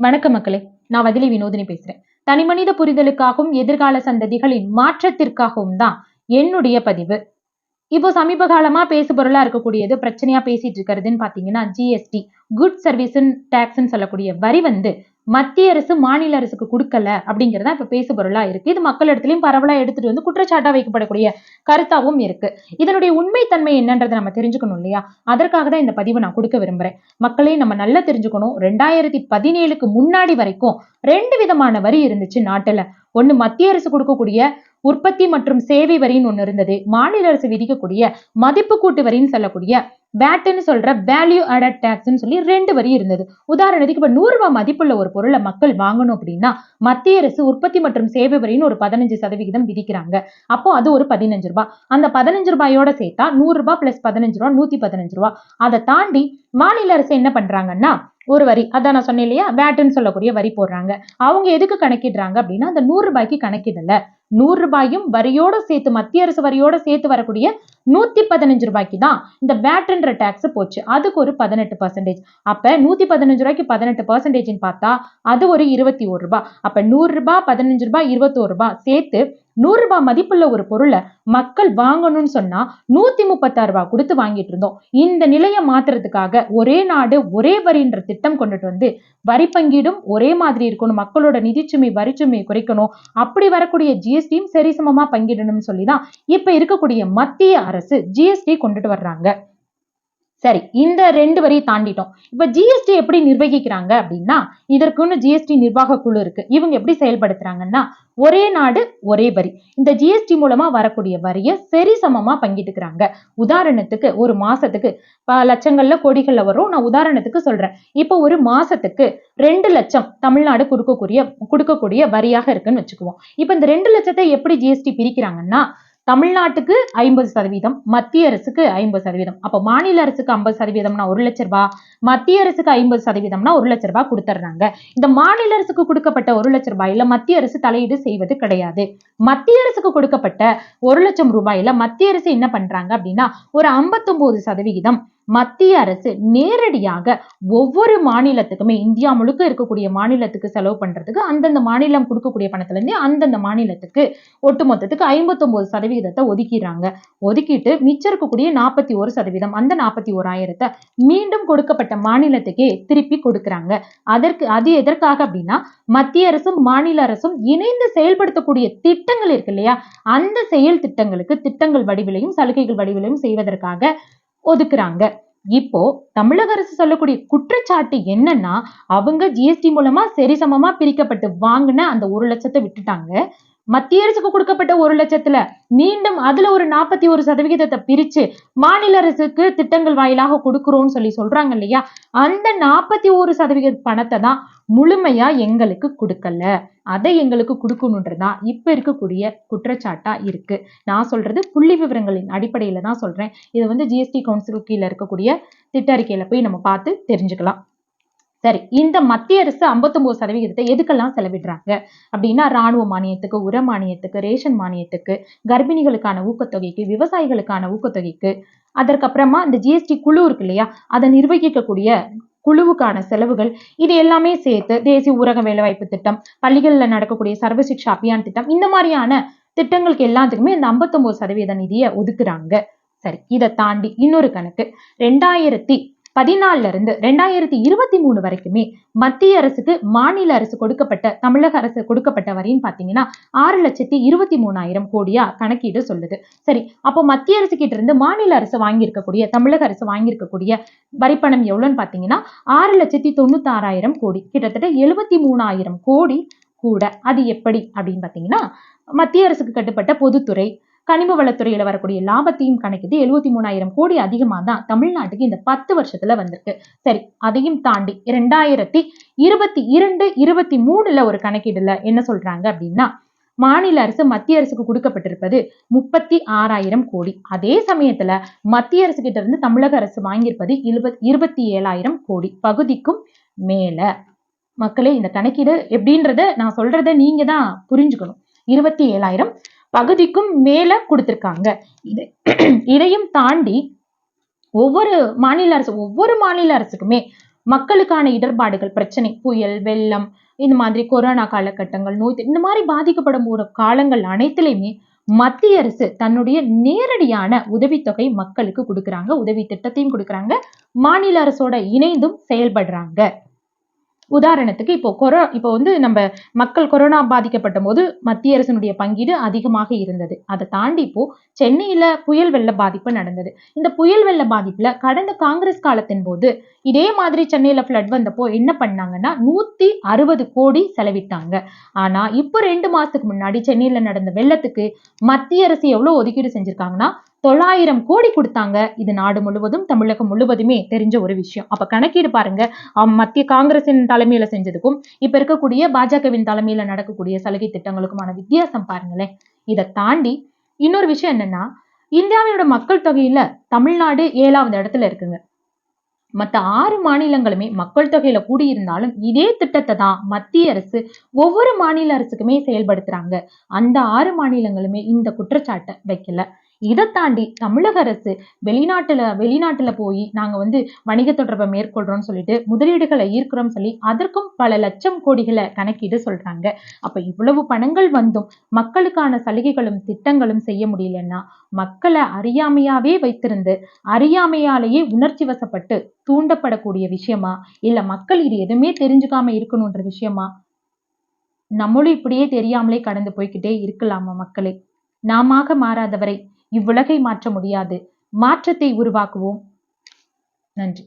வணக்க மக்களே, நான் வதிலி வினோதினி பேசுறேன். தனிமனித புரிதலுக்காகவும் எதிர்கால சந்ததிகளின் மாற்றத்திற்காகவும் தான் என்னுடைய பதிவு. இப்போ சமீப காலமா பேசுபொருளா இருக்கக்கூடியது, பிரச்சனையா பேசிட்டு இருக்கிறதுன்னு பாத்தீங்கன்னா ஜிஎஸ்டி, குட் சர்வீஸ் டாக்ஸ்ன்னு சொல்லக்கூடிய வரி மத்திய அரசு மாநில அரசுக்கு கொடுக்கல அப்படிங்கறத இப்ப பேசுபொருளா இருக்கு. இது மக்கள் இடத்துலயும் பரவலா எடுத்துட்டு வந்து குற்றச்சாட்டா வைக்கப்படக்கூடிய கருத்தாவும் இருக்கு. இதனுடைய உண்மைத்தன்மை என்னன்றதை நம்ம தெரிஞ்சுக்கணும் இல்லையா? அதற்காக தான் இந்த பதிவை நான் கொடுக்க விரும்புறேன். மக்களே, நம்ம நல்லா தெரிஞ்சுக்கணும். 2017க்கு முன்னாடி வரைக்கும் 2 விதமான வரி இருந்துச்சு நாட்டுல. ஒண்ணு மத்திய அரசு கொடுக்கக்கூடிய உற்பத்தி மற்றும் சேவை வரின்னு ஒண்ணு இருந்தது. மாநில அரசு விதிக்கக்கூடிய மதிப்பு கூட்டு வரின்னு சொல்லக்கூடிய வேட்ன்னு சொல்ற வேல்யூ ஆடட் டாக்ஸ்ன்னு சொல்லி 2 வரி இருந்தது. உதாரணத்துக்கு இப்ப 100 ரூபாய் மதிப்புள்ள ஒரு பொருளை மக்கள் வாங்கணும் அப்படின்னா மத்திய அரசு உற்பத்தி மற்றும் சேவை வரின்னு ஒரு 15% விதிக்கிறாங்க. அப்போ அது ஒரு 15 ரூபாய். அந்த 15 ரூபாயோட சேர்த்தா 100 ரூபாய் பிளஸ் 15 ரூபாய் 115 ரூபாய். அதை தாண்டி மாநில அரசு என்ன பண்றாங்கன்னா ஒரு வரி, அதான் நான் சொன்னேன் இல்லையா, வேட்ன்னு சொல்லக்கூடிய வரி போடுறாங்க. அவங்க எதுக்கு கணக்கிடுறாங்க அப்படின்னா அந்த 100 ரூபாய்க்கு கணக்கிடல. 100 ரூபாயும் வரியோட சேர்த்து, மத்திய அரசு வரியோட சேர்த்து வரக்கூடிய 115 ரூபாய்க்கு தான் இந்த வேட்ன்ற டாக்ஸ் போச்சு. அதுக்கு ஒரு 18%. அப்ப 115 ரூபாய்க்கு 18% பார்த்தா அது ஒரு 21 ரூபாய். அப்ப 100 ரூபாய் 15 ரூபாய் 21 ரூபாய் சேர்த்து 100 ரூபாய் மதிப்புள்ள ஒரு பொருளை மக்கள் வாங்கணும்னு சொன்னா 136 ரூபாய் கொடுத்து வாங்கிட்டு இருந்தோம். இந்த நிலையை மாத்துறதுக்காக ஒரே நாடு ஒரே வரின்ற திட்டம் கொண்டுட்டு வந்து வரி பங்கீடும் ஒரே மாதிரி இருக்கணும், மக்களோட நிதிச்சுமை வரிச்சுமையை குறைக்கணும், அப்படி வரக்கூடிய ஜிஎஸ்டியும் சரிசமமா பங்கிடணும்னு சொல்லிதான் இப்ப இருக்கக்கூடிய மத்திய அரசு ஜிஎஸ்டி கொண்டுட்டு வர்றாங்க. சரி, இந்த 2 வரி தாண்டிட்டோம். இப்ப ஜிஎஸ்டி எப்படி நிர்வகிக்கிறாங்க அப்படின்னா, இதற்குன்னு ஜிஎஸ்டி நிர்வாக குழு இருக்கு. இவங்க எப்படி செயல்படுத்துறாங்கன்னா, ஒரே நாடு ஒரே வரி. இந்த ஜிஎஸ்டி மூலமா வரக்கூடிய வரியை சரிசமமா பங்கிட்டுக்கிறாங்க. உதாரணத்துக்கு ஒரு மாசத்துக்கு லட்சங்கள்ல கோடிகள்ல வரும். நான் உதாரணத்துக்கு சொல்றேன். இப்ப ஒரு மாசத்துக்கு 2 லட்சம் தமிழ்நாடு கொடுக்கக்கூடிய வரியாக இருக்குன்னு வச்சுக்குவோம். இப்ப இந்த 2 லட்சத்தை எப்படி ஜிஎஸ்டி பிரிக்கிறாங்கன்னா, தமிழ்நாட்டுக்கு 50%, மத்திய அரசுக்கு 50%. அப்ப மாநில அரசுக்கு 50%னா 1 லட்சம் ரூபாய், மத்திய அரசுக்கு 50%னா 1 லட்சம் ரூபாய் கொடுத்துறாங்க. இந்த மாநில அரசுக்கு கொடுக்கப்பட்ட 1 லட்சம் ரூபாயில மத்திய அரசு தலையீடு செய்வது கிடையாது. மத்திய அரசுக்கு கொடுக்கப்பட்ட 1 லட்சம் ரூபாயில மத்திய அரசு என்ன பண்றாங்க அப்படின்னா ஒரு 59% மத்திய அரசு நேரடியாக ஒவ்வொரு மாநிலத்துக்குமே, இந்தியா முழுக்க இருக்கக்கூடிய மாநிலத்துக்கு செலவு பண்றதுக்கு அந்தந்த மாநிலம் கொடுக்கக்கூடிய பணத்துல இருந்து அந்தந்த மாநிலத்துக்கு ஒட்டுமொத்தத்துக்கு 59% ஒதுக்கிடுறாங்க. ஒதுக்கிட்டு மிச்சம் இருக்கக்கூடிய 41%, அந்த 41,000 மீண்டும் கொடுக்கப்பட்ட மாநிலத்துக்கே திருப்பி கொடுக்கறாங்க. அது எதற்காக அப்படின்னா மத்திய அரசும் மாநில அரசும் இணைந்து செயல்படுத்தக்கூடிய திட்டங்கள் இருக்கு இல்லையா, அந்த செயல் திட்டங்களுக்கு திட்டங்கள் வடிவிலையும் சலுகைகள் வடிவிலையும் செய்வதற்காக ஒதுக்குறாங்க. இப்போ தமிழக அரசு சொல்லக்கூடிய குற்றச்சாட்டு என்னன்னா, அவங்க ஜிஎஸ்டி மூலமா சரிசமமா பிரிக்கப்பட்டு வாங்கின அந்த 1 லட்சத்தை விட்டுட்டாங்க. மத்திய அரசுக்கு கொடுக்கப்பட்ட 1 லட்சத்துல மீண்டும் அதுல ஒரு 41% பிரிச்சு மாநில அரசுக்கு திட்டங்கள் வாயிலாக கொடுக்கிறோம்னு சொல்றாங்க இல்லையா, அந்த 41% பணத்தை தான் முழுமையா எங்களுக்கு கொடுக்கல, அதை எங்களுக்கு கொடுக்கணுன்றதான் இப்ப இருக்கக்கூடிய குற்றச்சாட்டா இருக்கு. நான் சொல்றது புள்ளி விவரங்களின் அடிப்படையில தான் சொல்றேன். இது ஜிஎஸ்டி கவுன்சில் கீழே இருக்கக்கூடிய திட்ட அறிக்கையில போய் நம்ம பார்த்து தெரிஞ்சுக்கலாம். சரி, இந்த மத்திய அரசு 59% எதுக்கெல்லாம் செலவிடுறாங்க அப்படின்னா, ராணுவ மானியத்துக்கு, உர மானியத்துக்கு, ரேஷன் மானியத்துக்கு, கர்ப்பிணிகளுக்கான ஊக்கத்தொகைக்கு, விவசாயிகளுக்கான ஊக்கத்தொகைக்கு, அதற்கப்புறமா இந்த ஜிஎஸ்டி குழு இருக்கு இல்லையா, அதை நிர்வகிக்கக்கூடிய குழுவுக்கான செலவுகள், இது எல்லாமே சேர்த்து தேசிய ஊரக வேலைவாய்ப்பு திட்டம், பள்ளிகள்ல நடக்கக்கூடிய சர்வசிக்ஷா அபியான் திட்டம், இந்த மாதிரியான திட்டங்களுக்கு எல்லாத்துக்குமே இந்த 59% நிதியை ஒதுக்குறாங்க. சரி, இதை தாண்டி இன்னொரு கணக்கு 2014 இருந்து 2023 வரைக்குமே மத்திய அரசுக்கு மாநில அரசு கொடுக்கப்பட்ட, தமிழக அரசு கொடுக்கப்பட்ட வரின்னு பாத்தீங்கன்னா 6,23,000 கோடியா கணக்கீடு சொல்லுது. சரி, அப்போ மத்திய அரசு கிட்ட இருந்து மாநில அரசு வாங்கியிருக்கக்கூடிய, தமிழக அரசு வாங்கியிருக்கக்கூடிய வரிப்பணம் எவ்வளவுன்னு பாத்தீங்கன்னா 6,96,000 கோடி, கிட்டத்தட்ட 73,000 கோடி கூட. அது எப்படி அப்படின்னு பாத்தீங்கன்னா, மத்திய அரசுக்கு கட்டுப்பட்ட பொதுத்துறை, கனிம வளத்துறையில வரக்கூடிய லாபத்தையும் கணக்கிட்டு 73,000 கோடி அதிகமா தான் தமிழ்நாட்டுக்கு இந்த 10 வருஷத்துல வந்திருக்கு. சரி, அதையும் தாண்டி 2022-23 ஒரு கணக்கீடுல என்ன சொல்றாங்க அப்படின்னா, மாநில அரசு மத்திய அரசுக்கு கொடுக்கப்பட்டிருப்பது 36,000 கோடி. அதே சமயத்துல மத்திய அரசு கிட்ட இருந்து தமிழக அரசு வாங்கியிருப்பது 27,000 கோடி, பகுதிக்கும் மேல. மக்களே, இந்த கணக்கீடு எப்படின்றத நான் சொல்றத நீங்க தான் புரிஞ்சுக்கணும். 27,000 பகுதிக்கும் மேல கொடுத்திருக்காங்க. இதையும் தாண்டி ஒவ்வொரு மாநில அரசுக்குமே மக்களுக்கான இடர்பாடுகள், பிரச்சனை, புயல், வெள்ளம், இந்த மாதிரி கொரோனா காலகட்டங்கள், நோய், இந்த மாதிரி பாதிக்கப்படும் ஒரு காலங்கள் அனைத்திலுமே மத்திய அரசு தன்னுடைய நேரடியான உதவித்தொகை மக்களுக்கு கொடுக்கறாங்க. உதவி திட்டத்தையும் கொடுக்கறாங்க. மாநில அரசோட இணைந்தும் செயல்படுறாங்க. உதாரணத்துக்கு இப்போ வந்து நம்ம மக்கள் கொரோனா பாதிக்கப்பட்ட போது மத்திய அரசினுடைய பங்கீடு அதிகமாக இருந்தது. அதை தாண்டி இப்போ சென்னையில புயல் வெள்ள பாதிப்பு நடந்தது. இந்த புயல் வெள்ள பாதிப்புல கடந்த காங்கிரஸ் காலத்தின் போது இதே மாதிரி சென்னையில ஃப்ளட் வந்தப்போ என்ன பண்ணாங்கன்னா 160 கோடி செலவிட்டாங்க. ஆனா இப்போ 2 மாசத்துக்கு முன்னாடி சென்னையில நடந்த வெள்ளத்துக்கு மத்திய அரசு எவ்வளவு ஒதுக்கீடு செஞ்சிருக்காங்கன்னா 900 கோடி கொடுத்தாங்க. இது நாடு முழுவதும், தமிழகம் முழுவதுமே தெரிஞ்ச ஒரு விஷயம். அப்ப கணக்கீடு பாருங்க. மத்திய காங்கிரசின் தலைமையில செஞ்சதுக்கும் இப்ப இருக்கக்கூடிய பாஜகவின் தலைமையில நடக்கக்கூடிய சலுகை திட்டங்களுக்குமான வித்தியாசம் பாருங்களேன். இதை தாண்டி இன்னொரு விஷயம் என்னன்னா, இந்தியாவோட மக்கள் தொகையில தமிழ்நாடு 7வது இடத்துல இருக்குங்க. மத்த 6 மாநிலங்களுமே மக்கள் தொகையில கூடியிருந்தாலும் இதே திட்டத்தை தான் மத்திய அரசு ஒவ்வொரு மாநில அரசுக்குமே செயல்படுத்துறாங்க. அந்த 6 மாநிலங்களுமே இந்த குற்றச்சாட்டை வைக்கல. இதை தாண்டி தமிழக அரசு வெளிநாட்டுல போய் நாங்க வந்து வணிக தொடர்பை மேற்கொள்றோம்னு சொல்லிட்டு முதலீடுகளை ஈர்க்கிறோம் சொல்லி அதற்கும் பல லட்சம் கோடிகளை கணக்கீடு சொல்றாங்க. அப்ப இவ்வளவு பணங்கள் வந்தும் மக்களுக்கான சலுகைகளும் திட்டங்களும் செய்ய முடியலன்னா மக்களை அறியாமையாவே வைத்திருந்து அறியாமையாலேயே உணர்ச்சி வசப்பட்டு தூண்டப்படக்கூடிய விஷயமா, இல்ல மக்கள் இது எதுவுமே தெரிஞ்சுக்காம இருக்கணும்ன்ற விஷயமா, நம்மளும் இப்படியே தெரியாமலே கடந்து போய்கிட்டே இருக்கலாமா மக்களே? நாமாக மாறாதவரை இவ்வுலகை மாற்ற முடியாது. மாற்றத்தை உருவாக்குவோம். நன்றி.